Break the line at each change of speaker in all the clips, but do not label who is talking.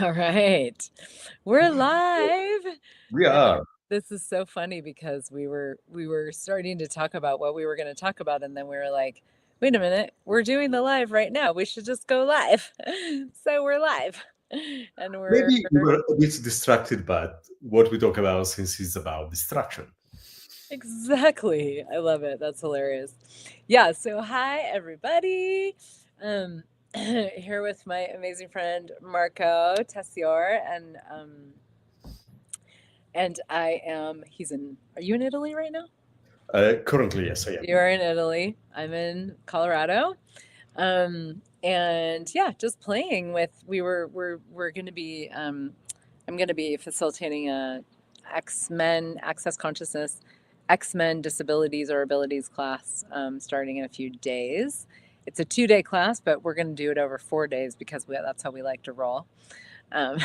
All right. We're live.
We
And
are.
this is so funny because we were starting to talk about what we were going to talk about and then we were like, "Wait a minute. We're doing the live right now. We should just go live." So we're live. And we're
Maybe we were a bit distracted by what we talk about since it's about distraction.
exactly. I love it. That's hilarious. Yeah, so hi everybody. Um here with my amazing friend Marco Tessior and I am, he's in, are you in Italy right now?
Currently, yes, I am.
You're in Italy. I'm in Colorado. And yeah, just playing with, we're going to be, I'm going to be facilitating a X-Men Access Consciousness, X-Men Disabilities or Abilities class starting in a few days. It's a 2-day class, but we're going to do it over 4 days because that's how we like to roll. Um,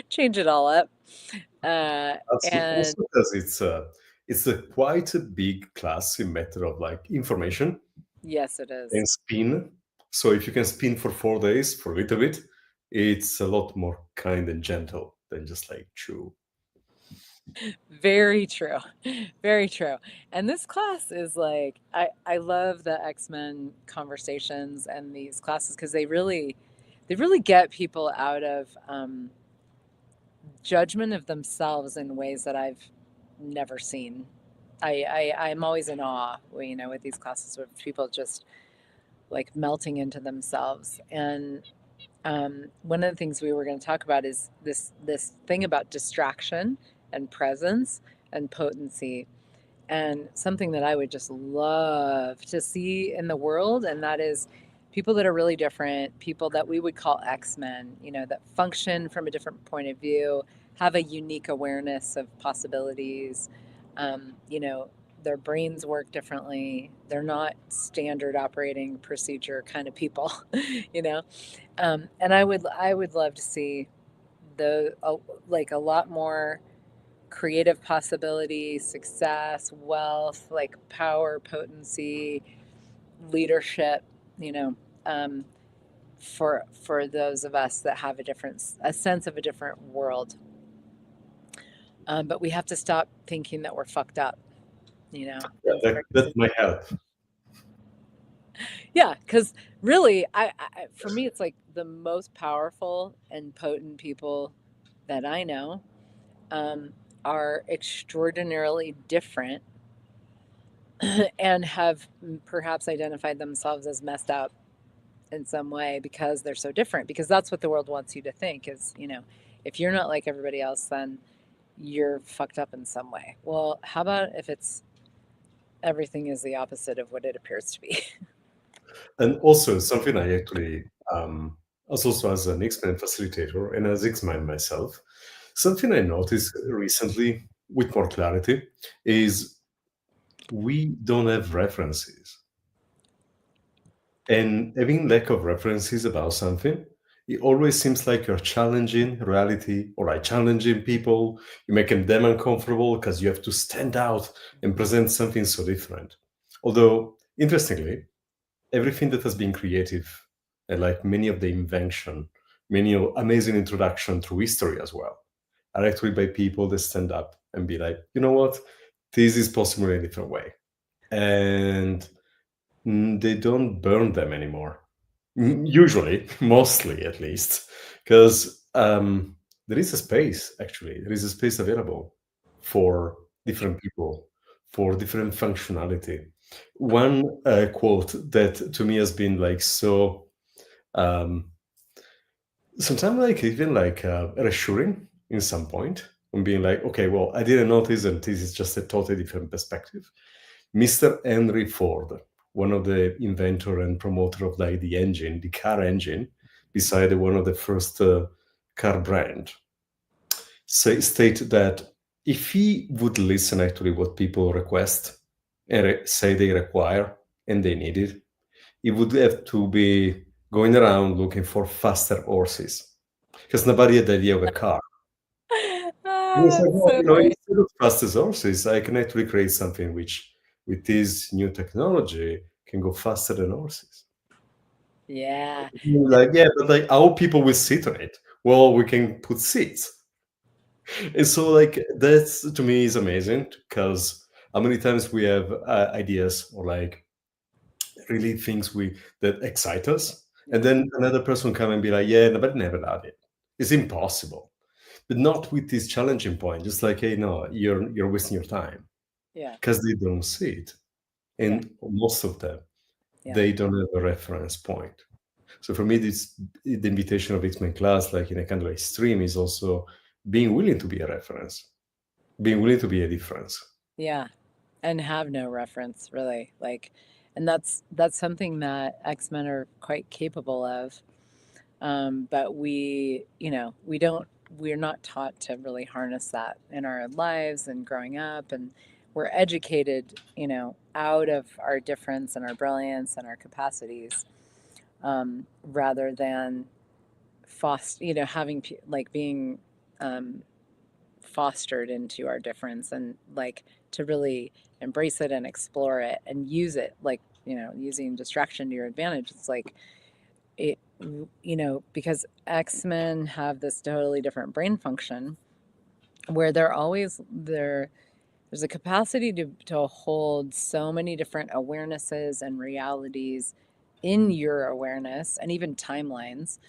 change it all up. And
Also, because it's a quite a big class in matter of like information
yes, it is.
and spin. So if you can spin for 4 days for a little bit, it's a lot more kind and gentle than just like chew.
Very true. Very true. And this class is like I love the X-Men conversations and these classes because they really get people out of judgment of themselves in ways that I've never seen. I'm always in awe, with these classes with people just like melting into themselves. And one of the things we were going to talk about is this thing about distraction and presence and potency, and something that I would just love to see in the world, and that is people that are really different, people that we would call X-Men, that function from a different point of view, have a unique awareness of possibilities. Um, you know, their brains work differently. They're not standard operating procedure kind of people, you know. And I would love to see like a lot more creative possibility, success, wealth, like power, potency, leadership, you know, um, for those of us that have a sense of a different world. But we have to stop thinking that we're fucked up,
Yeah,
and
that,
start
that might help.
yeah, because really, for me, it's like the most powerful and potent people that I know um, are extraordinarily different and have perhaps identified themselves as messed up in some way because they're so different, because that's what the world wants you to think is, if you're not like everybody else, then you're fucked up in some way. Well, how about if it's everything is the opposite of what it appears to be?
And also something I actually, also as an X-Men facilitator and as X-Men myself, something I noticed recently with more clarity is we don't have references. And having lack of references about something, it always seems like you're challenging reality or like challenging people. You're making them uncomfortable because you have to stand out and present something so different. Although, interestingly, everything that has been creative and like many of the invention, many of amazing introduction through history as well, are actually by people that stand up and be like, you know what, this is possible in a different way. And they don't burn them anymore. Usually, mostly at least, because there is a space, actually, there is a space available for different people, for different functionality. One quote that to me has been like so, um, sometimes like even like reassuring in some point, and being like, okay, well, I didn't notice, and this is just a totally different perspective. Mr. Henry Ford, one of the inventor and promoter of like the engine, the car engine, beside one of the first car brand, state that if he would listen actually what people request and say they require and they need it, he would have to be going around looking for faster horses because nobody had the idea of a car. And
Ah,
it's like,
that's
well,
so great.
instead of fastest horses, I can actually create something which, with this new technology, can go faster than horses.
Yeah.
Like, yeah, but like, how people will sit on it? well, we can put seats. And so, like, that's to me is amazing because how many times we have ideas or like really things that excite us, and then another person come and be like, yeah, no, but never done it. It's impossible, but not with this challenging point. Just like, hey, no, you're wasting your time
Yeah.
because they don't see it,
Yeah.
and most of them
Yeah.
they don't have a reference point. So for me, this the invitation of X-Men class, like in a kind of like stream, is also being willing to be a reference, being willing to be a difference.
Yeah. And have no reference really. Like, and that's something that X-Men are quite capable of. But we're not taught to really harness that in our lives and growing up, and we're educated, out of our difference and our brilliance and our capacities, rather than having like being um, fostered into our difference, and like to really embrace it and explore it and use it, like using distraction to your advantage. It's like it because X-Men have this totally different brain function where there's a capacity to hold so many different awarenesses and realities in your awareness, and even timelines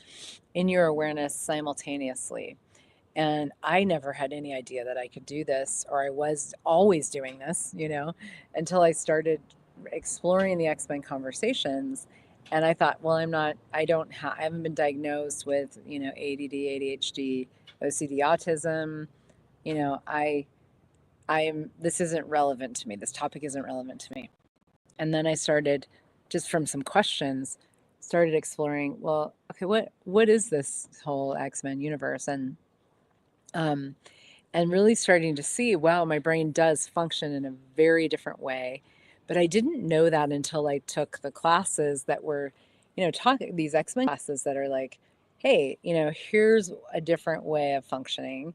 in your awareness simultaneously. And I never had any idea that I could do this, or I was always doing this, until I started exploring the X-Men conversations. And I thought, well, I haven't been diagnosed with, ADD, ADHD, OCD, autism. This isn't relevant to me. This topic isn't relevant to me. And then I started, just from some questions, started exploring, well, okay, what is this whole X-Men universe? Um, and really starting to see, wow, my brain does function in a very different way. But I didn't know that until I took the classes that were, talking these X-Men classes that are like, hey, here's a different way of functioning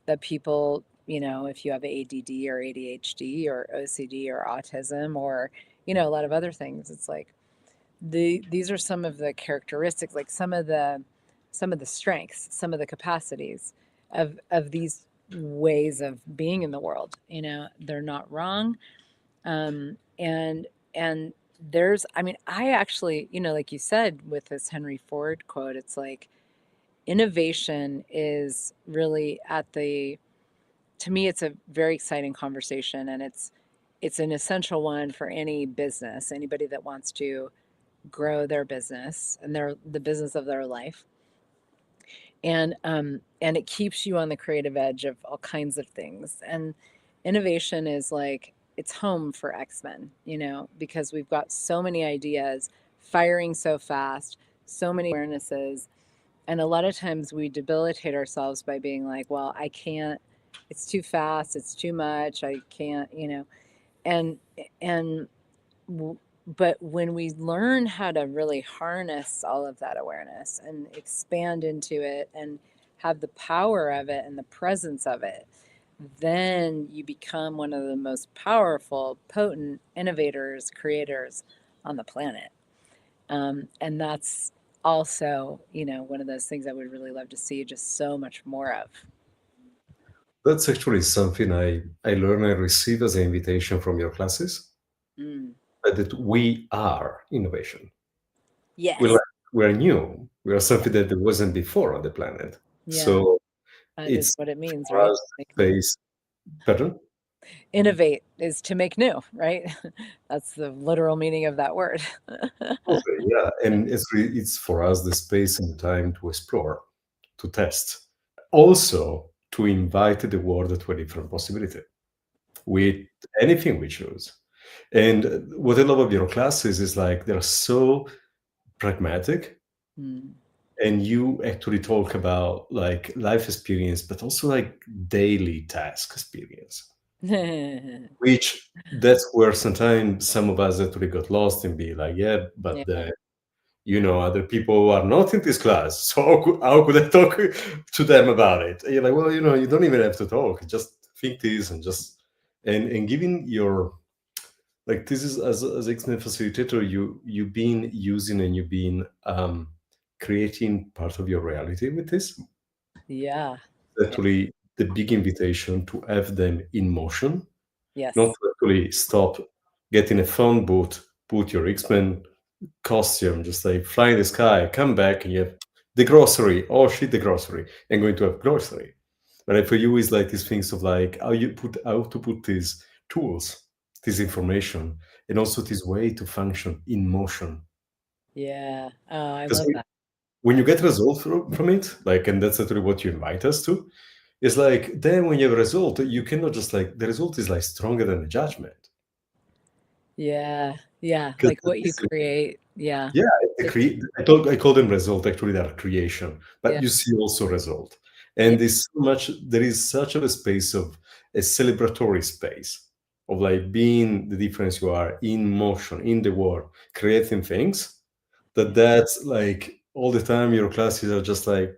that people, if you have ADD or ADHD or OCD or autism or, a lot of other things, it's like these are some of the characteristics, like some of the strengths, some of the capacities of these ways of being in the world. They're not wrong. And I actually, like you said with this Henry Ford quote, it's like innovation is really to me, it's a very exciting conversation, and it's an essential one for any business, anybody that wants to grow their business and the business of their life. And it keeps you on the creative edge of all kinds of things. And innovation is like it's home for X-Men, because we've got so many ideas firing so fast, so many awarenesses, and a lot of times we debilitate ourselves by being like, well, I can't, it's too fast, it's too much, I can't, and and but when we learn how to really harness all of that awareness and expand into it and have the power of it and the presence of it, then you become one of the most powerful, potent innovators, creators on the planet. And that's also, one of those things I would really love to see just so much more of.
That's actually something I learn and receive as an invitation from your classes,
Mm.
that we are innovation.
Yes.
We're new. We are something that there wasn't before on the planet.
Yeah.
So
That is
it's
what it means,
for
right?
us
Make new.
space. Pardon?
Innovate is to make new, right? That's the literal meaning of that word.
Okay, yeah, and it's for us the space and the time to explore, to test, also to invite the world to a different possibility with anything we choose. And what I love about your classes is like they're so pragmatic,
Mm.
and you actually talk about like life experience, but also like daily task experience, which that's where sometimes some of us actually got lost and be like, yeah, but
Yeah.
other people are not in this class, so how could I talk to them about it? And you're like, well, you don't even have to talk, just think this and just and giving your like this is as X-Men facilitator, you've been using and you've been creating part of your reality with this.
Yeah. Yeah.
Actually the big invitation to have them in motion, not
Yes.
to actually stop, get in a phone booth, put your X-Men costume, just like fly in the sky, come back, and you have the grocery. Oh shit, the grocery. I'm going to have grocery. But for you, is like these things of like how to put these tools, this information, and also this way to function in motion.
Yeah. Oh, I
Because
love that.
when you get result from it, like, and that's actually what you invite us to, is like then when you have a result, you cannot just like the result is like stronger than the judgment.
Yeah. Yeah.
Because
Like what you create. Yeah.
yeah,
It's
I call them result. Actually, they are creation, but
yeah.
you see also result,
Yeah.
and there is such of a space of a celebratory space of like being the difference you are in motion in the world, creating things.
Yeah.
That's like all the time. Your classes are just like,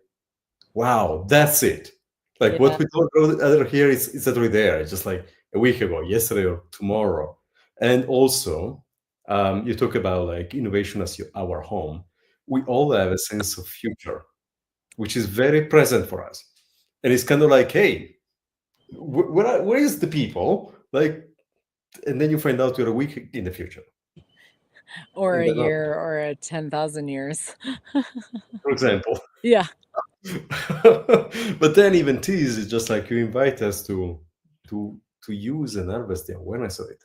wow, that's it. Like
Yeah.
what we talk about other here is it's already there. It's just like a week ago, yesterday or tomorrow. And also, you talk about like innovation as our home. We all have a sense of future, which is very present for us. And it's kind of like, hey, where is the people? Like, and then you find out you're a week in the future.
Or
And
a
then,
year or a 10,000 years.
for example.
Yeah.
But then even tease is just like you invite us to use and harvest the awareness of it.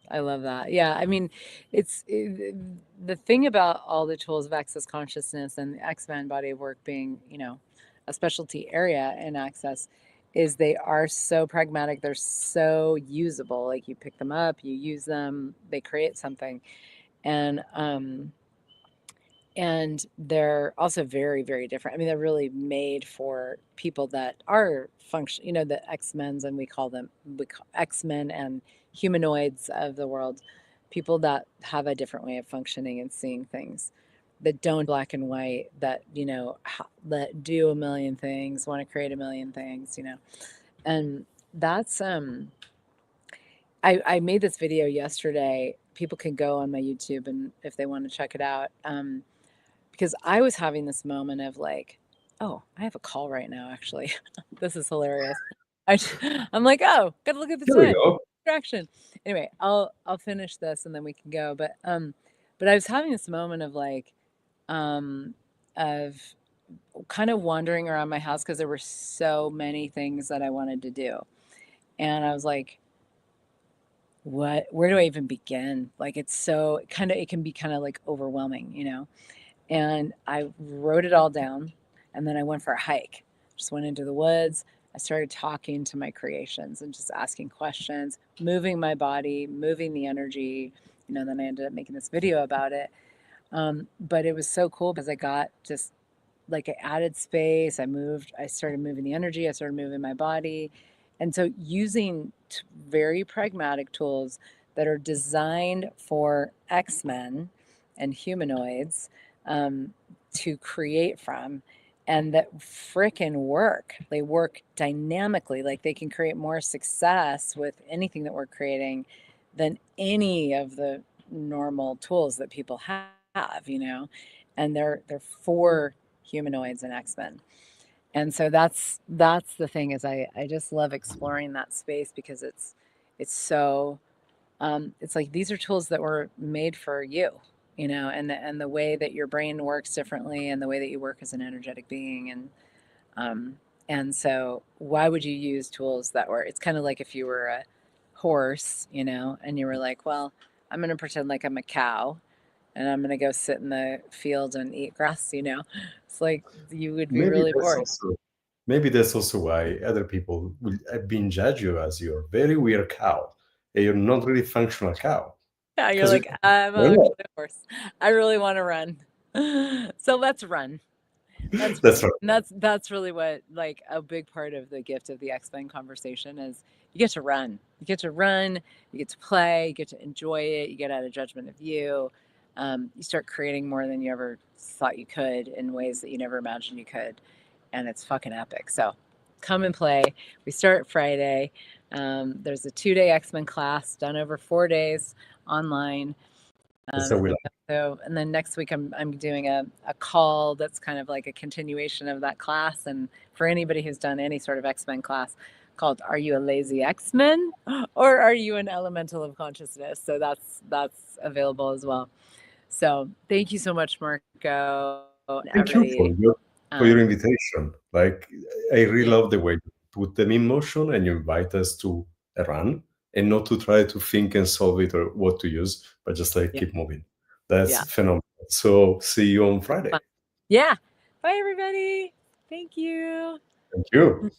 I love that. Yeah, I mean, the thing about all the tools of access consciousness and the X-Men body of work being, a specialty area in access is they are so pragmatic. They're so usable. Like you pick them up, you use them, they create something. And and they're also very, very different. I mean, they're really made for people that are function, the X-Men's, and we call X-Men and humanoids of the world, people that have a different way of functioning and seeing things, that don't black and white, that, that do a million things, want to create a million things, And that's I made this video yesterday. People can go on my YouTube and if they want to check it out. Because I was having this moment of like, oh, I have a call right now, actually. This is hilarious. I, I'm like, oh, gotta look at the
Here we
time.
go.
Distraction. Anyway, I'll finish this and then we can go. But I was having this moment of like, um, of kind of wandering around my house because there were so many things that I wanted to do, and I was like, where do I even begin? Like, it's so kind of, it can be kind of like overwhelming. And I wrote it all down. And then I went for a hike, just went into the woods. I started talking to my creations and just asking questions, moving my body, moving the energy. Then I ended up making this video about it. But it was so cool because I got just like I added space. I started moving the energy, I started moving my body. And so using very pragmatic tools that are designed for X-Men and humanoids um, to create from, and that frickin' work. They work dynamically, like they can create more success with anything that we're creating than any of the normal tools that people have. And they're for humanoids and X-Men. And so that's the thing is I just love exploring that space because it's so it's like these are tools that were made for you, and the way that your brain works differently and the way that you work as an energetic being, um and so why would you use tools that were, it's kind of like if you were a horse, and you were like, well, I'm going to pretend like I'm a cow and I'm gonna go sit in the field and eat grass. It's like you would be
Maybe
really
that's
bored.
also maybe that's also why other people will have been judge you as you're very weird cow, and you're not really functional cow.
Yeah, you're
Because
like, I'm
why not?
actually a horse. I really want to run. So let's run. Let's
That's
run.
right.
And that's really what, like, a big part of the gift of the X-Men conversation is you get to run. You get to run, you get to play, you get to enjoy it, you get out of judgment of you. You start creating more than you ever thought you could in ways that you never imagined you could. And it's fucking epic. So come and play. We start Friday. There's a 2-day X-Men class done over 4 days online.
So we
So, and then next week I'm doing a call that's kind of like a continuation of that class. And for anybody who's done any sort of X-Men class, called "Are you a lazy X-Men or are you an elemental of consciousness?" So that's available as well. So thank you so much, Marco.
thank you for your
Um,
invitation. Like, I really
yeah,
love the way you put them in motion and you invite us to run and not to try to think and solve it or what to use, but just like
yeah,
keep moving. That's
yeah.
phenomenal. So see you on Friday.
Fun. Yeah. Bye, everybody. Thank you.
Thank you.